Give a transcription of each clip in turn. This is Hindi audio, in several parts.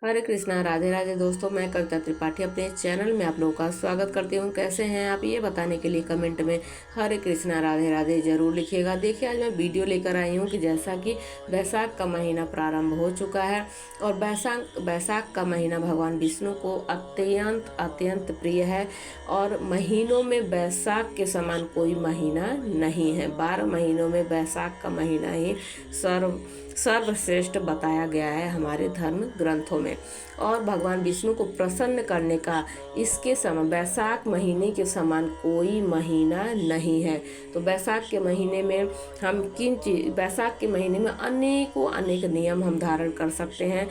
हरे कृष्णा, राधे राधे दोस्तों। मैं कविता त्रिपाठी अपने चैनल में आप लोगों का स्वागत करती हूँ। कैसे हैं आप, ये बताने के लिए कमेंट में हरे कृष्णा राधे राधे जरूर लिखिएगा। देखिए, आज मैं वीडियो लेकर आई हूँ कि जैसा कि बैसाख का महीना प्रारंभ हो चुका है और बैसाख का महीना भगवान विष्णु को अत्यंत अत्यंत प्रिय है और महीनों में बैसाख के समान कोई महीना नहीं है। 12 महीनों में बैसाख का महीना ही सर्वश्रेष्ठ बताया गया है हमारे धर्म ग्रंथों में। और भगवान विष्णु को प्रसन्न करने का इसके समान बैसाख महीने के समान कोई महीना नहीं है। तो बैसाख के महीने में हम बैसाख के महीने में अनेक नियम हम धारण कर सकते हैं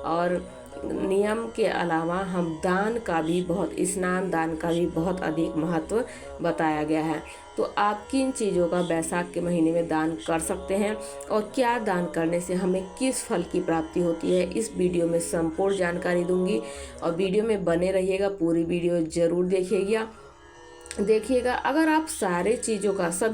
और नियम के अलावा हम स्नान दान का भी बहुत अधिक महत्व बताया गया है। तो आप किन चीज़ों का बैसाख के महीने में दान कर सकते हैं और क्या दान करने से हमें किस फल की प्राप्ति होती है, इस वीडियो में संपूर्ण जानकारी दूंगी और वीडियो में बने रहिएगा। पूरी वीडियो ज़रूर देखिएगा। अगर आप सभी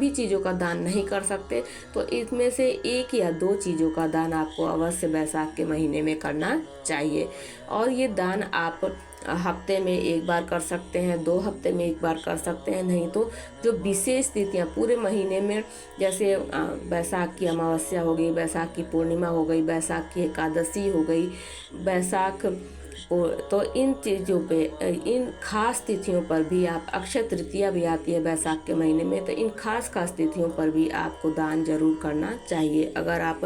चीज़ों का दान नहीं कर सकते तो इसमें से 1 या 2 चीज़ों का दान आपको अवश्य बैसाख के महीने में करना चाहिए। और ये दान आप हफ्ते में 1 बार कर सकते हैं, 2 हफ्ते में 1 बार कर सकते हैं। नहीं तो जो विशेष तिथियाँ पूरे महीने में, जैसे बैसाख की अमावस्या हो गई, बैसाख की पूर्णिमा हो गई, बैसाख की एकादशी हो गई, तो इन चीज़ों पे, इन खास तिथियों पर भी आप, अक्षय तृतीया भी आती है बैसाख के महीने में, तो इन खास तिथियों पर भी आपको दान जरूर करना चाहिए। अगर आप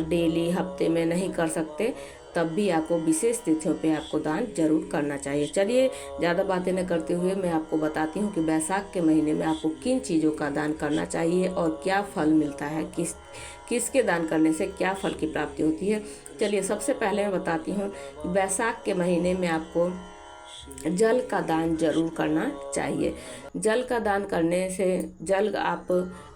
डेली हफ्ते में नहीं कर सकते तब भी आपको विशेष तिथियों पे आपको दान जरूर करना चाहिए। चलिए, ज़्यादा बातें न करते हुए मैं आपको बताती हूँ कि बैसाख के महीने में आपको किन चीज़ों का दान करना चाहिए और क्या फल मिलता है, किसके दान करने से क्या फल की प्राप्ति होती है। चलिए, सबसे पहले मैं बताती हूँ बैसाख के महीने में आपको जल का दान जरूर करना चाहिए। जल का दान करने से, जल आप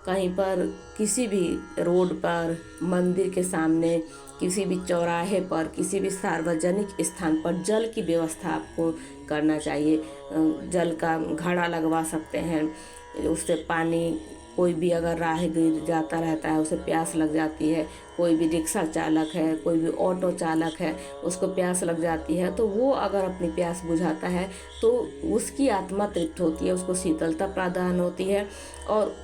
कहीं पर, किसी भी रोड पर, मंदिर के सामने, किसी भी चौराहे पर, किसी भी सार्वजनिक स्थान पर जल की व्यवस्था आपको करना चाहिए। जल का घड़ा लगवा सकते हैं, उससे पानी, कोई भी अगर राहगीर जाता रहता है उसे प्यास लग जाती है, कोई भी रिक्शा चालक है, कोई भी ऑटो चालक है, उसको प्यास लग जाती है, तो वो अगर अपनी प्यास बुझाता है तो उसकी आत्मा तृप्त होती है, उसको शीतलता प्रदान होती है और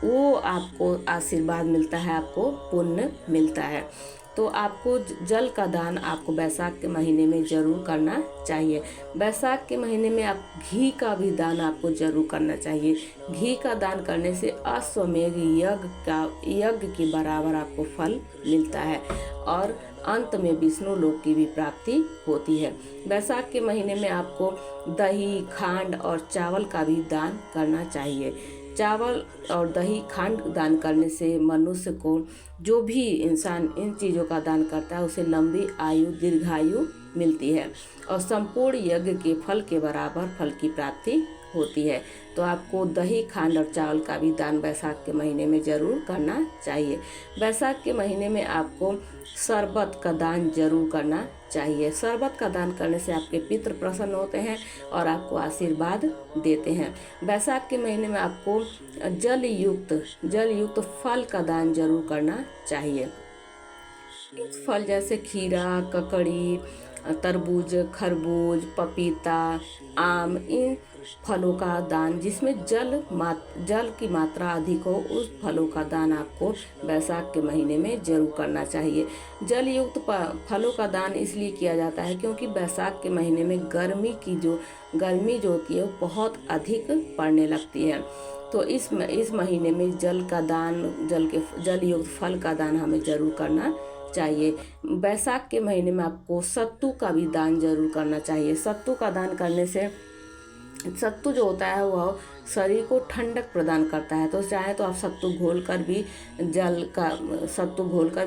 वो आपको आशीर्वाद मिलता है, आपको पुण्य मिलता है। तो आपको जल का दान आपको बैसाख के महीने में ज़रूर करना चाहिए। बैसाख के महीने में आप घी का भी दान आपको ज़रूर करना चाहिए। घी का दान करने से अश्वमेध यज्ञ के बराबर आपको फल मिलता है और अंत में विष्णु लोक की भी प्राप्ति होती है। बैसाख के महीने में आपको दही, खांड और चावल का भी दान करना चाहिए। चावल और दही, खांड दान करने से मनुष्य को, जो भी इंसान इन चीज़ों का दान करता है, उसे लंबी आयु, दीर्घायु मिलती है और संपूर्ण यज्ञ के फल के बराबर फल की प्राप्ति होती है। तो आपको दही, खांड और चावल का भी दान बैसाख के महीने में ज़रूर करना चाहिए। बैसाख के महीने में आपको शरबत का दान जरूर करना चाहिए। शरबत का दान करने से आपके पितृ प्रसन्न होते हैं और आपको आशीर्वाद देते हैं। बैसाख के महीने में आपको जल युक्त फल का दान जरूर करना चाहिए। फल जैसे खीरा, ककड़ी, तरबूज, खरबूज, पपीता, आम, इन फलों का दान, जिसमें जल की मात्रा अधिक हो, उस फलों का दान आपको बैसाख के महीने में जरूर करना चाहिए। जल युक्त फलों का दान इसलिए किया जाता है क्योंकि बैसाख के महीने में गर्मी जो होती है वो बहुत अधिक पड़ने लगती है। तो इस महीने में जल युक्त फल का दान हमें जरूर करना चाहिए। बैसाख के महीने में आपको सत्तू का भी दान जरूर करना चाहिए। सत्तू का दान करने से, सत्तू जो होता है वह शरीर को ठंडक प्रदान करता है। तो चाहे तो आप सत्तू घोल कर भी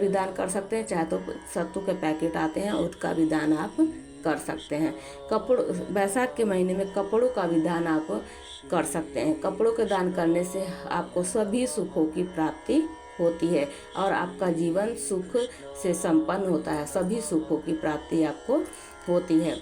दान कर सकते हैं, चाहे तो सत्तू के पैकेट आते हैं उसका भी दान आप कर सकते हैं। बैसाख के महीने में कपड़ों का भी दान आप कर सकते हैं। कपड़ों के दान करने से आपको सभी सुखों की प्राप्ति होती है और आपका जीवन सुख से संपन्न होता है, सभी सुखों की प्राप्ति आपको होती है।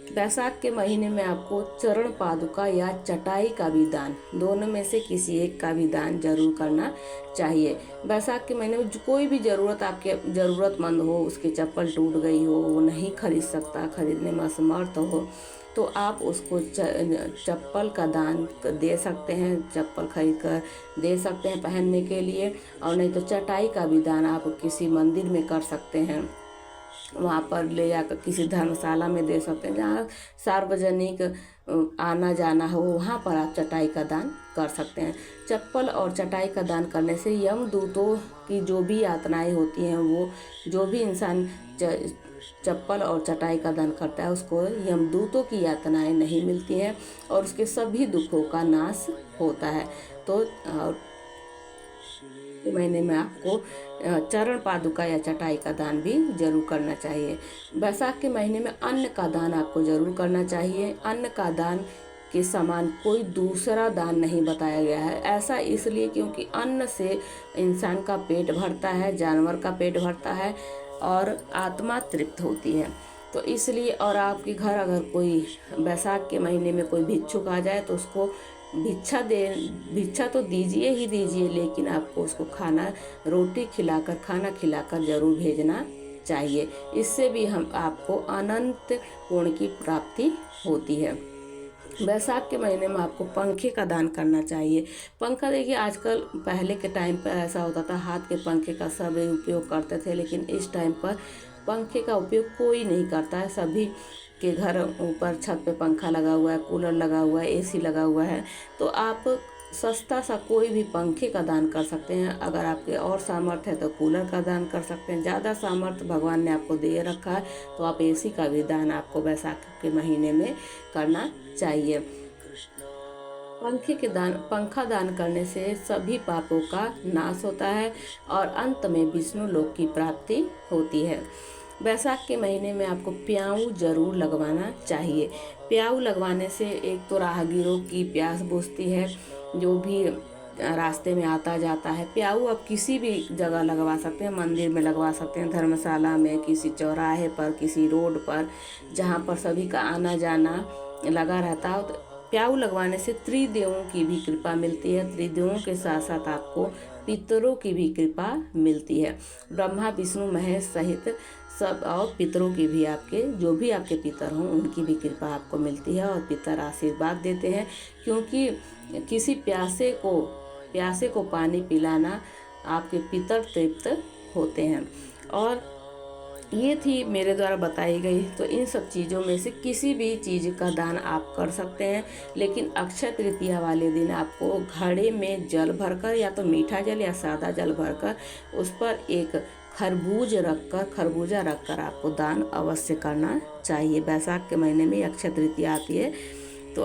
बैसाख के महीने में आपको चरण पादुका या चटाई का भी दान, दोनों में से किसी एक का भी दान जरूर करना चाहिए। बैसाख के महीने में कोई भी आपके ज़रूरतमंद हो, उसकी चप्पल टूट गई हो, वो नहीं खरीद सकता, खरीदने में असमर्थ हो, तो आप उसको चप्पल का दान दे सकते हैं, चप्पल खरीद कर दे सकते हैं पहनने के लिए। और नहीं तो चटाई का भी दान आप किसी मंदिर में कर सकते हैं, वहाँ पर ले जाकर किसी धर्मशाला में दे सकते हैं, जहाँ सार्वजनिक आना जाना हो, वहाँ पर आप चटाई का दान कर सकते हैं। चप्पल और चटाई का दान करने से यमदूतों की जो भी यातनाएं होती हैं, वो जो भी इंसान चप्पल और चटाई का दान करता है, उसको यमदूतों की यातनाएं नहीं मिलती हैं और उसके सभी दुखों का नाश होता है। तो महीने में आपको चरण पादुका या चटाई का दान भी जरूर करना चाहिए। बैसाख के महीने में अन्न का दान आपको जरूर करना चाहिए। अन्न का दान के समान कोई दूसरा दान नहीं बताया गया है। ऐसा इसलिए क्योंकि अन्न से इंसान का पेट भरता है, जानवर का पेट भरता है और आत्मा तृप्त होती है। तो इसलिए, और आपके घर अगर कोई बैसाख के महीने में कोई भिक्षुक आ जाए तो उसको भिक्षा तो दीजिए ही दीजिए, लेकिन आपको उसको रोटी खिलाकर, खाना खिलाकर जरूर भेजना चाहिए। इससे भी आपको अनंत पुण्य की प्राप्ति होती है। बैसाख के महीने में आपको पंखे का दान करना चाहिए। पंखा देखिए, आजकल पहले के टाइम पर ऐसा होता था, हाथ के पंखे का सब उपयोग करते थे, लेकिन इस टाइम पर पंखे का उपयोग कोई नहीं करता है। सभी के घर ऊपर छत पे पंखा लगा हुआ है, कूलर लगा हुआ है, एसी लगा हुआ है। तो आप सस्ता सा कोई भी पंखे का दान कर सकते हैं। अगर आपके और सामर्थ्य है तो कूलर का दान कर सकते हैं। ज़्यादा सामर्थ्य भगवान ने आपको दे रखा है तो आप एसी का भी दान आपको बैसाख के महीने में करना चाहिए। पंखा दान करने से सभी पापों का नाश होता है और अंत में विष्णु लोक की प्राप्ति होती है। बैसाख के महीने में आपको प्याऊ जरूर लगवाना चाहिए। प्याऊ लगवाने से एक तो राहगीरों की प्यास बुझती है, जो भी रास्ते में आता जाता है। प्याऊ आप किसी भी जगह लगवा सकते हैं, मंदिर में लगवा सकते हैं, धर्मशाला में, किसी चौराहे पर, किसी रोड पर, जहाँ पर सभी का आना जाना लगा रहता है। तो प्याऊ लगवाने से त्रिदेवों की भी कृपा मिलती है। त्रिदेवों के साथ साथ आपको पितरों की भी कृपा मिलती है। ब्रह्मा विष्णु महेश सहित सब और पितरों की भी, आपके जो भी आपके पितर हों उनकी भी कृपा आपको मिलती है और पितर आशीर्वाद देते हैं। क्योंकि किसी प्यासे को पानी पिलाना आपके पितर तृप्त होते हैं। और ये थी मेरे द्वारा बताई गई। तो इन सब चीज़ों में से किसी भी चीज़ का दान आप कर सकते हैं, लेकिन अक्षय तृतीया वाले दिन आपको घड़े में जल भरकर, या तो मीठा जल या सादा जल भरकर, उस पर एक खरबूजा रखकर आपको दान अवश्य करना चाहिए। बैसाख के महीने में अक्षय तृतीया आती है। तो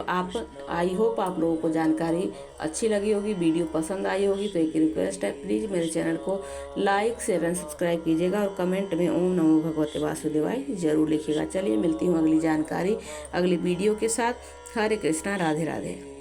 आई होप आप लोगों को जानकारी अच्छी लगी होगी, वीडियो पसंद आई होगी। तो एक रिक्वेस्ट है, प्लीज़ मेरे चैनल को लाइक शेयर एंड सब्सक्राइब कीजिएगा और कमेंट में ओम नमो भगवते वासुदेवाय जरूर लिखिएगा। चलिए मिलती हूँ अगली जानकारी अगली वीडियो के साथ। हरे कृष्णा, राधे राधे।